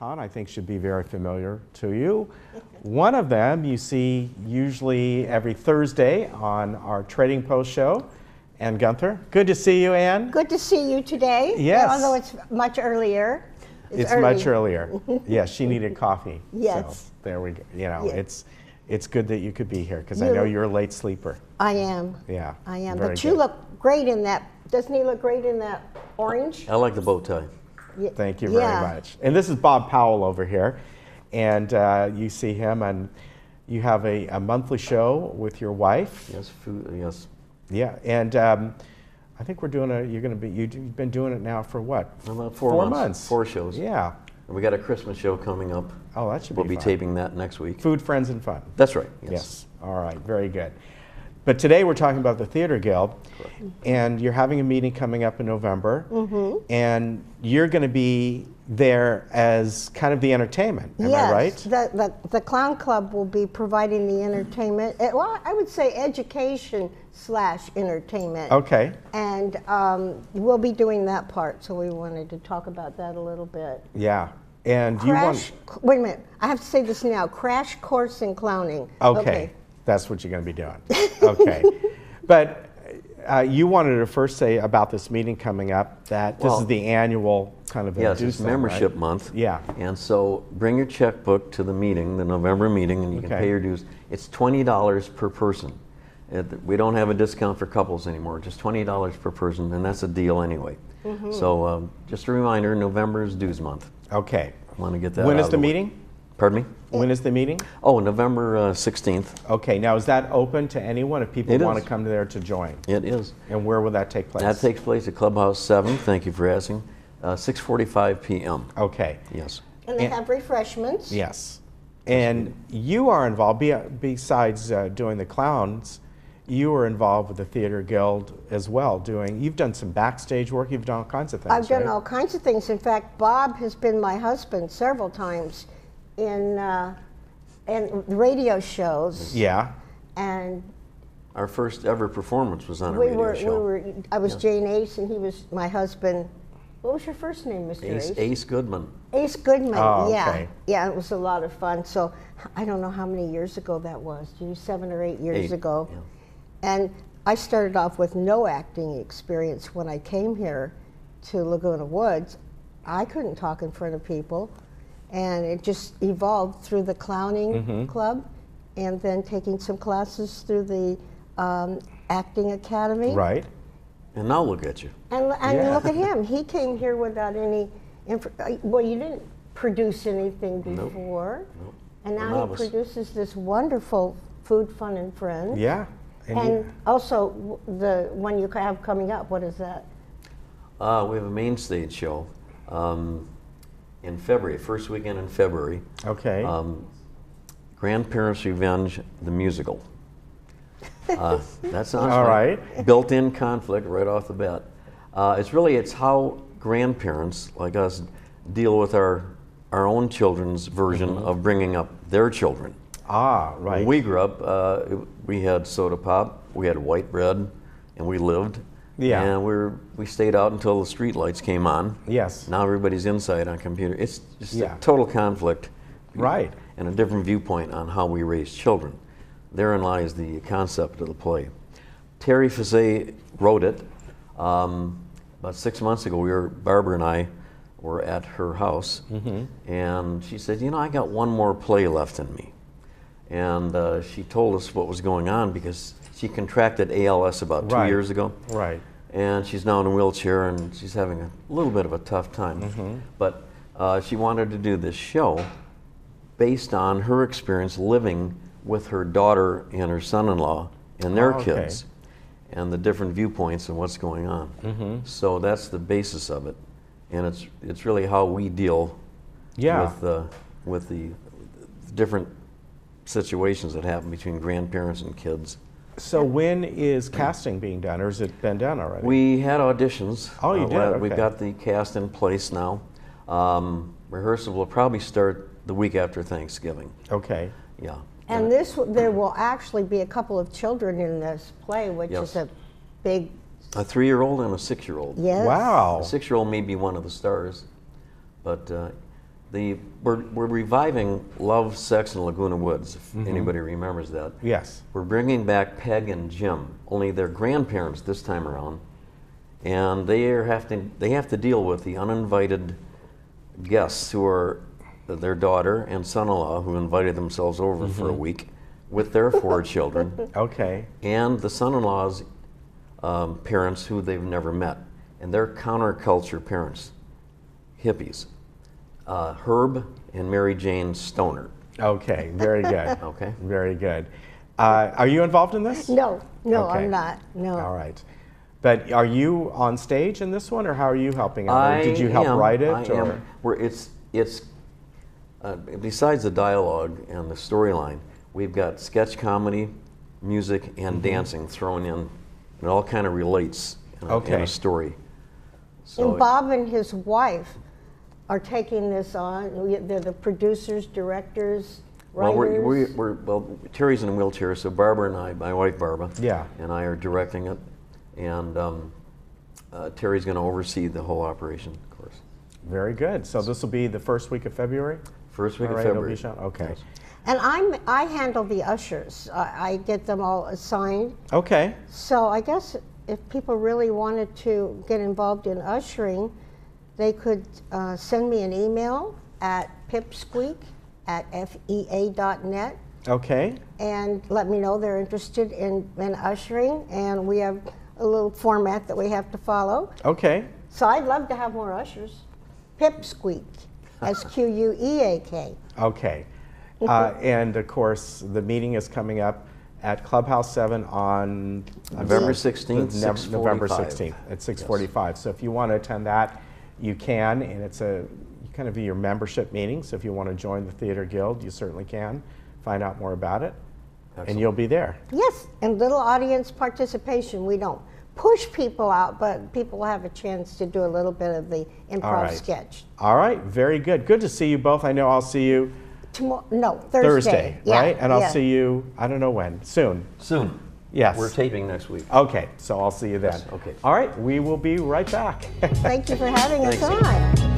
on, I think should be very familiar to you. One of them you see usually every Thursday on our Trading Post show. Ann Gunther, good to see you, Ann. Good to see you today. Yes. Although it's much earlier. It's much earlier. Yes, she needed coffee. Yes. So there we go. You know, Yes. it's good that you could be here because I know you're a late sleeper. I am. Yeah. I am. Very But you good. look great in that. Doesn't he look great in that orange? I like the bow tie. Yeah. Thank you very much. And this is Bob Powell over here. And you see him, and you have a monthly show with your wife. Yes, food, yes. Yeah, and I think we're doing you've been doing it now for what? About 4 months. 4 shows. Yeah. And we got a Christmas show coming up. Oh, that should We'll be be fun. taping that next week. Food, Friends, and Fun. That's right. Yes. All right, very good. But today we're talking about the Theater Guild, and you're having a meeting coming up in November, and you're going to be there as kind of the entertainment, am I right? Yes, the Clown Club will be providing the entertainment. Well, I would say education/entertainment. Okay. And we'll be doing that part, so we wanted to talk about that a little bit. Yeah. And you want... Wait a minute, I have to say this now. Crash course in clowning. Okay. That's what you're going to be doing. Okay. But you wanted to first say about this meeting coming up that this is the annual kind of Yes, it's membership month. Yeah. And so bring your checkbook to the meeting, the November meeting, and you can pay your dues. It's $20 per person. We don't have a discount for couples anymore, just $20 per person, and that's a deal anyway. So just a reminder, November is dues month. Okay. I want to get that When out is of the way. meeting? Pardden me? When is the meeting? Oh, November 16th. Okay. Now, is that open to anyone if people It want is. to come there to join? It is. And where will that take place? That takes place at Clubhouse 7, thank you for asking, 6:45 p.m. Okay. Yes. And they have refreshments. Yes. And you are involved, besides doing the clowns, you are involved with the Theater Guild as well. You've done some backstage work, you've done all kinds of things. I've done right? all kinds of things. In fact, Bob has been my husband several times in radio shows. Yeah. And Our first ever performance was on a we radio were, show. I was Jane Ace, and he was my husband. What was your first name, Mr. Ace? Ace Goodman. Ace Goodman. Oh, yeah, okay. yeah. It was a lot of fun. So I don't know how many years ago that was. 7 or 8 years 8, ago. yeah. And I started off with no acting experience when I came here to Laguna Woods. I couldn't talk in front of people, and it just evolved through the clowning club, and then taking some classes through the acting academy. Right. And now look at you. And Yeah. look at him. He came here without any. Well, you didn't produce anything before, Nope. and now Novice. he produces this wonderful Food, Fun, and Friends. Yeah. And also the one you have coming up. What is that? We have a main stage show in February, first weekend in February. Okay. Grandparents' Revenge, the musical. That sounds All like right. built-in conflict right off the bat. It's how grandparents like us deal with our own children's version of bringing up their children. Ah, right. When we grew up, we had soda pop, we had white bread, and we lived. Yeah. And we stayed out until the street lights came on. Yes. Now everybody's inside on computer. It's just Yeah. a total conflict. Right. And a different viewpoint on how we raise children. Therein lies the concept of the play. Terry Fizet wrote it. About 6 months ago, Barbara and I were at her house, and she said, I got one more play left in me. And she told us what was going on because she contracted ALS about 2 years ago. Right. And she's now in a wheelchair, and she's having a little bit of a tough time. But she wanted to do this show based on her experience living with her daughter and her son-in-law and their kids, and the different viewpoints and what's going on. So that's the basis of it, and it's really how we deal with the different situations that happen between grandparents and kids. So when is casting being done, or has it been done already? We had auditions. Oh, you did? We've Okay. got the cast in place now. Rehearsal will probably start the week after Thanksgiving. Okay. Yeah. And there will actually be a couple of children in this play, which is a big. A 3-year-old and a 6-year-old. Yes. Wow. A 6-year-old may be one of the stars, but we're reviving Love, Sex, and Laguna Woods, if anybody remembers that. Yes. We're bringing back Peg and Jim, only they're grandparents this time around, and they have to deal with the uninvited guests who are their daughter and son-in-law who invited themselves over for a week with their 4 children. Okay. And the son-in-law's parents who they've never met, and they're counterculture parents, hippies. Herb and Mary Jane Stoner. Okay, very good. Okay. Very good. Are you involved in this? No, Okay. I'm not. No. All right. But are you on stage in this one, or how are you helping out? Or did you help write it? I am. It's besides the dialogue and the storyline, we've got sketch comedy, music, and dancing thrown in. It all kind of relates in a story. So Oh, And Bob and his wife are taking this on. They're the producers, directors, writers. well, Terry's in a wheelchair, so Barbara and I, my wife Barbara, Yeah. and I are directing it, and Terry's going to oversee the whole operation, of course. Very good. So this will be the first week of February? First week All of right, it'll February. be shown? Okay. Yes. And I handle the ushers. I get them all assigned. Okay. So I guess if people really wanted to get involved in ushering, they could send me an email at pipsqueak@fea.net Okay. and let me know they're interested in ushering. And we have a little format that we have to follow. Okay. So I'd love to have more ushers. Pipsqueak, SQUEAK. Okay. And of course, the meeting is coming up at Clubhouse 7 on November 16th, November 6:45. 16th at 6:45. So if you want to attend that, you can, and it's kind of your membership meeting. So if you want to join the Theater Guild, you certainly can find out more about it, and Excellent. you'll be there. Yes, and little audience participation. We don't push people out, but people will have a chance to do a little bit of the improv All right. sketch. All right, very good. Good to see you both. I know I'll see you Thursday. Yeah, right? And I'll yeah. see you, I don't know when, soon. Soon. Yes. We're taping next week. Okay, so I'll see you then. Yes, okay. All right, we will be right back. Thank you for having us Thanks. on.